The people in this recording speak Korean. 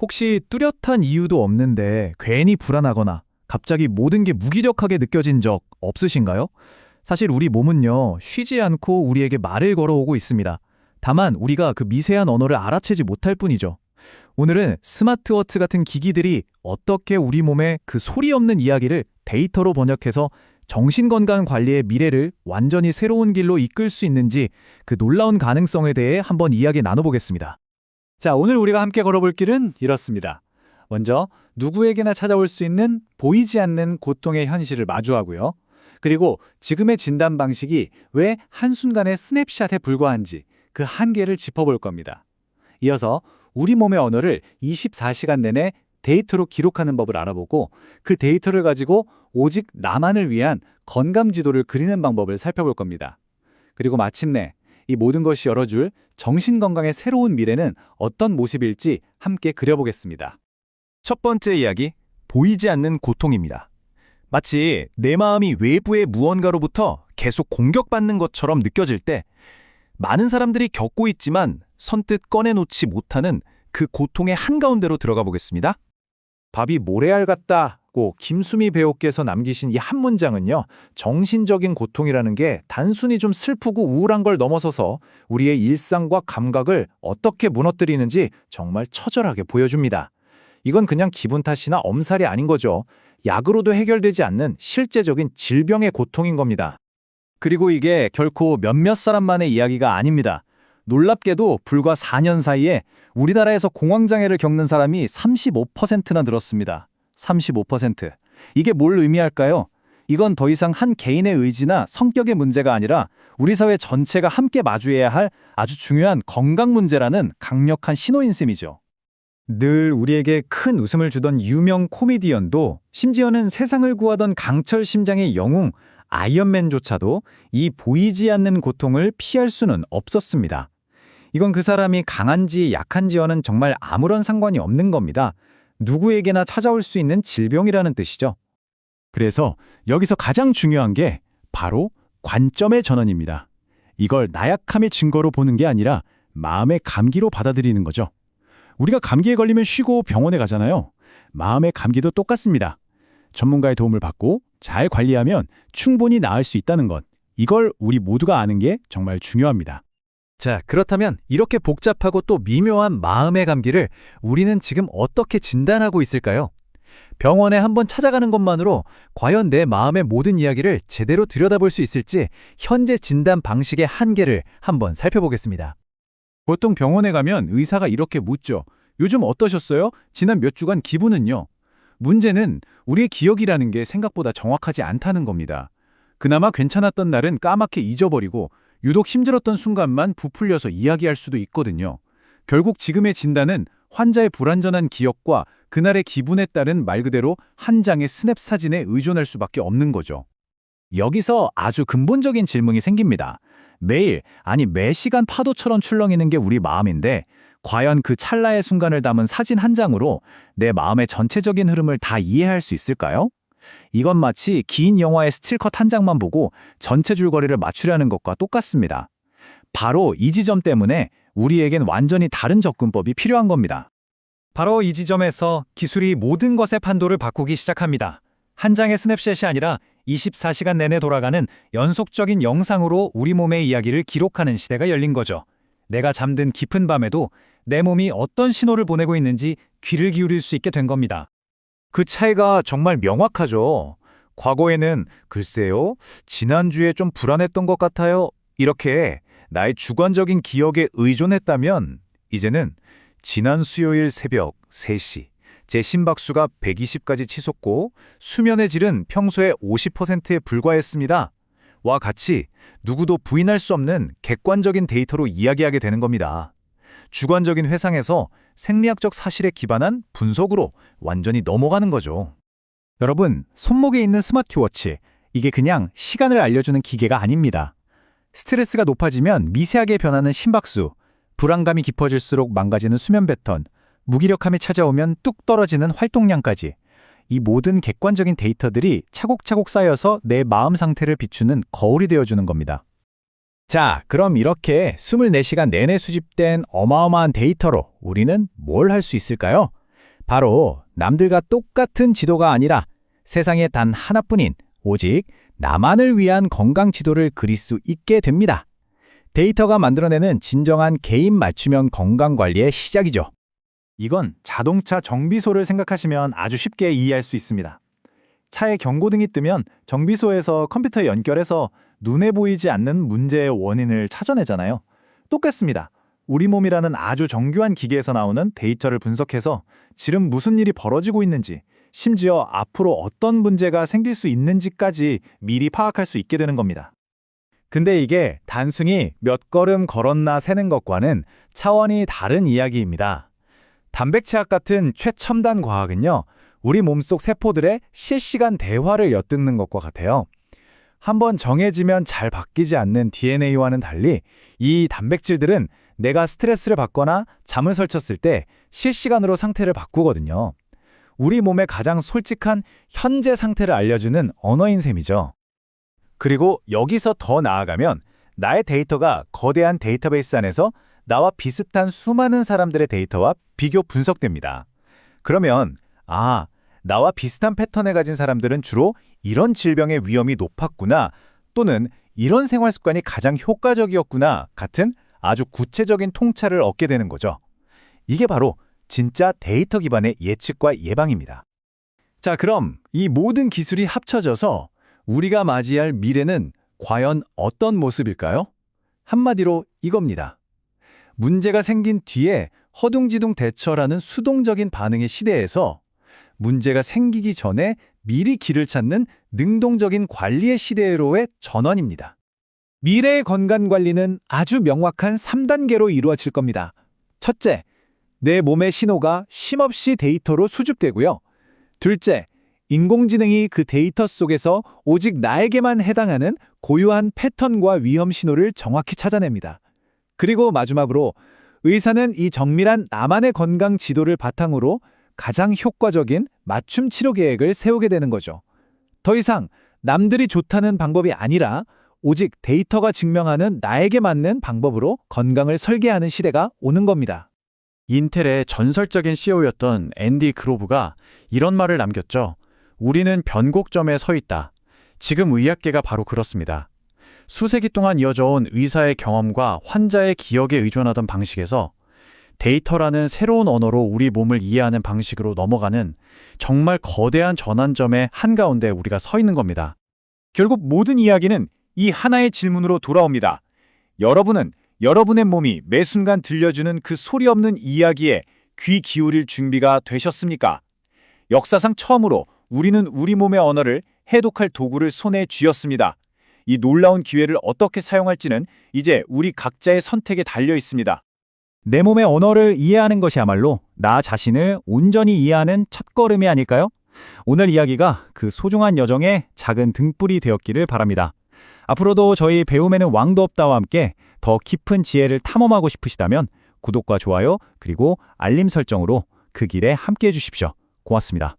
혹시 뚜렷한 이유도 없는데 괜히 불안하거나 갑자기 모든 게 무기력하게 느껴진 적 없으신가요? 사실 우리 몸은요, 쉬지 않고 우리에게 말을 걸어오고 있습니다. 다만 우리가 그 미세한 언어를 알아채지 못할 뿐이죠. 오늘은 스마트워치 같은 기기들이 어떻게 우리 몸의 그 소리 없는 이야기를 데이터로 번역해서 정신건강 관리의 미래를 완전히 새로운 길로 이끌 수 있는지 그 놀라운 가능성에 대해 한번 이야기 나눠보겠습니다. 자, 오늘 우리가 함께 걸어볼 길은 이렇습니다. 먼저 누구에게나 찾아올 수 있는 보이지 않는 고통의 현실을 마주하고요. 그리고 지금의 진단 방식이 왜 한순간의 스냅샷에 불과한지 그 한계를 짚어볼 겁니다. 이어서 우리 몸의 언어를 24시간 내내 데이터로 기록하는 법을 알아보고 그 데이터를 가지고 오직 나만을 위한 건강 지도를 그리는 방법을 살펴볼 겁니다. 그리고 마침내 이 모든 것이 열어줄 정신건강의 새로운 미래는 어떤 모습일지 함께 그려보겠습니다. 첫 번째 이야기, 보이지 않는 고통입니다. 마치 내 마음이 외부의 무언가로부터 계속 공격받는 것처럼 느껴질 때 많은 사람들이 겪고 있지만 선뜻 꺼내놓지 못하는 그 고통의 한가운데로 들어가 보겠습니다. 밥이 모래알 같다고 김수미 배우께서 남기신 이 한 문장은요, 정신적인 고통이라는 게 단순히 좀 슬프고 우울한 걸 넘어서서 우리의 일상과 감각을 어떻게 무너뜨리는지 정말 처절하게 보여줍니다. 이건 그냥 기분 탓이나 엄살이 아닌 거죠. 약으로도 해결되지 않는 실제적인 질병의 고통인 겁니다. 그리고 이게 결코 몇몇 사람만의 이야기가 아닙니다. 놀랍게도 불과 4년 사이에 우리나라에서 공황장애를 겪는 사람이 35%나 늘었습니다. 35%. 이게 뭘 의미할까요? 이건 더 이상 한 개인의 의지나 성격의 문제가 아니라 우리 사회 전체가 함께 마주해야 할 아주 중요한 건강 문제라는 강력한 신호인 셈이죠. 늘 우리에게 큰 웃음을 주던 유명 코미디언도, 심지어는 세상을 구하던 강철 심장의 영웅 아이언맨조차도 이 보이지 않는 고통을 피할 수는 없었습니다. 이건 그 사람이 강한지 약한지와는 정말 아무런 상관이 없는 겁니다. 누구에게나 찾아올 수 있는 질병이라는 뜻이죠. 그래서 여기서 가장 중요한 게 바로 관점의 전환입니다. 이걸 나약함의 증거로 보는 게 아니라 마음의 감기로 받아들이는 거죠. 우리가 감기에 걸리면 쉬고 병원에 가잖아요. 마음의 감기도 똑같습니다. 전문가의 도움을 받고 잘 관리하면 충분히 나을 수 있다는 것. 이걸 우리 모두가 아는 게 정말 중요합니다. 자, 그렇다면 이렇게 복잡하고 또 미묘한 마음의 감기를 우리는 지금 어떻게 진단하고 있을까요? 병원에 한번 찾아가는 것만으로 과연 내 마음의 모든 이야기를 제대로 들여다볼 수 있을지 현재 진단 방식의 한계를 한번 살펴보겠습니다. 보통 병원에 가면 의사가 이렇게 묻죠. 요즘 어떠셨어요? 지난 몇 주간 기분은요? 문제는 우리의 기억이라는 게 생각보다 정확하지 않다는 겁니다. 그나마 괜찮았던 날은 까맣게 잊어버리고 유독 힘들었던 순간만 부풀려서 이야기할 수도 있거든요. 결국 지금의 진단은 환자의 불완전한 기억과 그날의 기분에 따른 말 그대로 한 장의 스냅 사진에 의존할 수밖에 없는 거죠. 여기서 아주 근본적인 질문이 생깁니다. 매일, 아니 매 시간 파도처럼 출렁이는 게 우리 마음인데 과연 그 찰나의 순간을 담은 사진 한 장으로 내 마음의 전체적인 흐름을 다 이해할 수 있을까요? 이건 마치 긴 영화의 스틸컷 한 장만 보고 전체 줄거리를 맞추려는 것과 똑같습니다. 바로 이 지점 때문에 우리에겐 완전히 다른 접근법이 필요한 겁니다. 바로 이 지점에서 기술이 모든 것의 판도를 바꾸기 시작합니다. 한 장의 스냅샷이 아니라 24시간 내내 돌아가는 연속적인 영상으로 우리 몸의 이야기를 기록하는 시대가 열린 거죠. 내가 잠든 깊은 밤에도 내 몸이 어떤 신호를 보내고 있는지 귀를 기울일 수 있게 된 겁니다. 그 차이가 정말 명확하죠. 과거에는 글쎄요, 지난주에 좀 불안했던 것 같아요. 이렇게 나의 주관적인 기억에 의존했다면 이제는 지난 수요일 새벽 3시 제 심박수가 120까지 치솟고 수면의 질은 평소의 50%에 불과했습니다. 와 같이 누구도 부인할 수 없는 객관적인 데이터로 이야기하게 되는 겁니다. 주관적인 회상에서 생리학적 사실에 기반한 분석으로 완전히 넘어가는 거죠. 여러분, 손목에 있는 스마트워치, 이게 그냥 시간을 알려주는 기계가 아닙니다. 스트레스가 높아지면 미세하게 변하는 심박수, 불안감이 깊어질수록 망가지는 수면 패턴, 무기력함이 찾아오면 뚝 떨어지는 활동량까지 이 모든 객관적인 데이터들이 차곡차곡 쌓여서 내 마음 상태를 비추는 거울이 되어주는 겁니다. 자, 그럼 이렇게 24시간 내내 수집된 어마어마한 데이터로 우리는 뭘 할 수 있을까요? 바로 남들과 똑같은 지도가 아니라 세상에 단 하나뿐인 오직 나만을 위한 건강 지도를 그릴 수 있게 됩니다. 데이터가 만들어내는 진정한 개인 맞춤형 건강관리의 시작이죠. 이건 자동차 정비소를 생각하시면 아주 쉽게 이해할 수 있습니다. 차에 경고등이 뜨면 정비소에서 컴퓨터에 연결해서 눈에 보이지 않는 문제의 원인을 찾아내잖아요. 똑같습니다. 우리 몸이라는 아주 정교한 기계에서 나오는 데이터를 분석해서 지금 무슨 일이 벌어지고 있는지, 심지어 앞으로 어떤 문제가 생길 수 있는지까지 미리 파악할 수 있게 되는 겁니다. 근데 이게 단순히 몇 걸음 걸었나 세는 것과는 차원이 다른 이야기입니다. 단백질학 같은 최첨단 과학은요, 우리 몸속 세포들의 실시간 대화를 엿듣는 것과 같아요. 한번 정해지면 잘 바뀌지 않는 DNA와는 달리 이 단백질들은 내가 스트레스를 받거나 잠을 설쳤을 때 실시간으로 상태를 바꾸거든요. 우리 몸의 가장 솔직한 현재 상태를 알려주는 언어인 셈이죠. 그리고 여기서 더 나아가면 나의 데이터가 거대한 데이터베이스 안에서 나와 비슷한 수많은 사람들의 데이터와 비교 분석됩니다. 그러면 나와 비슷한 패턴을 가진 사람들은 주로 이런 질병의 위험이 높았구나, 또는 이런 생활 습관이 가장 효과적이었구나 같은 아주 구체적인 통찰을 얻게 되는 거죠. 이게 바로 진짜 데이터 기반의 예측과 예방입니다. 자, 그럼 이 모든 기술이 합쳐져서 우리가 맞이할 미래는 과연 어떤 모습일까요? 한마디로 이겁니다. 문제가 생긴 뒤에 허둥지둥 대처라는 수동적인 반응의 시대에서 문제가 생기기 전에 미리 길을 찾는 능동적인 관리의 시대로의 전환입니다. 미래의 건강관리는 아주 명확한 3단계로 이루어질 겁니다. 첫째, 내 몸의 신호가 쉼없이 데이터로 수집되고요. 둘째, 인공지능이 그 데이터 속에서 오직 나에게만 해당하는 고유한 패턴과 위험 신호를 정확히 찾아냅니다. 그리고 마지막으로 의사는 이 정밀한 나만의 건강 지도를 바탕으로 가장 효과적인 맞춤 치료 계획을 세우게 되는 거죠. 더 이상 남들이 좋다는 방법이 아니라 오직 데이터가 증명하는 나에게 맞는 방법으로 건강을 설계하는 시대가 오는 겁니다. 인텔의 전설적인 CEO였던 앤디 그로브가 이런 말을 남겼죠. 우리는 변곡점에 서 있다. 지금 의학계가 바로 그렇습니다. 수세기 동안 이어져온 의사의 경험과 환자의 기억에 의존하던 방식에서 데이터라는 새로운 언어로 우리 몸을 이해하는 방식으로 넘어가는 정말 거대한 전환점의 한가운데 우리가 서 있는 겁니다. 결국 모든 이야기는 이 하나의 질문으로 돌아옵니다. 여러분은 여러분의 몸이 매 순간 들려주는 그 소리 없는 이야기에 귀 기울일 준비가 되셨습니까? 역사상 처음으로 우리는 우리 몸의 언어를 해독할 도구를 손에 쥐었습니다. 이 놀라운 기회를 어떻게 사용할지는 이제 우리 각자의 선택에 달려 있습니다. 내 몸의 언어를 이해하는 것이야말로 나 자신을 온전히 이해하는 첫걸음이 아닐까요? 오늘 이야기가 그 소중한 여정의 작은 등불이 되었기를 바랍니다. 앞으로도 저희 배움에는 왕도 없다와 함께 더 깊은 지혜를 탐험하고 싶으시다면 구독과 좋아요 그리고 알림 설정으로 그 길에 함께해 주십시오. 고맙습니다.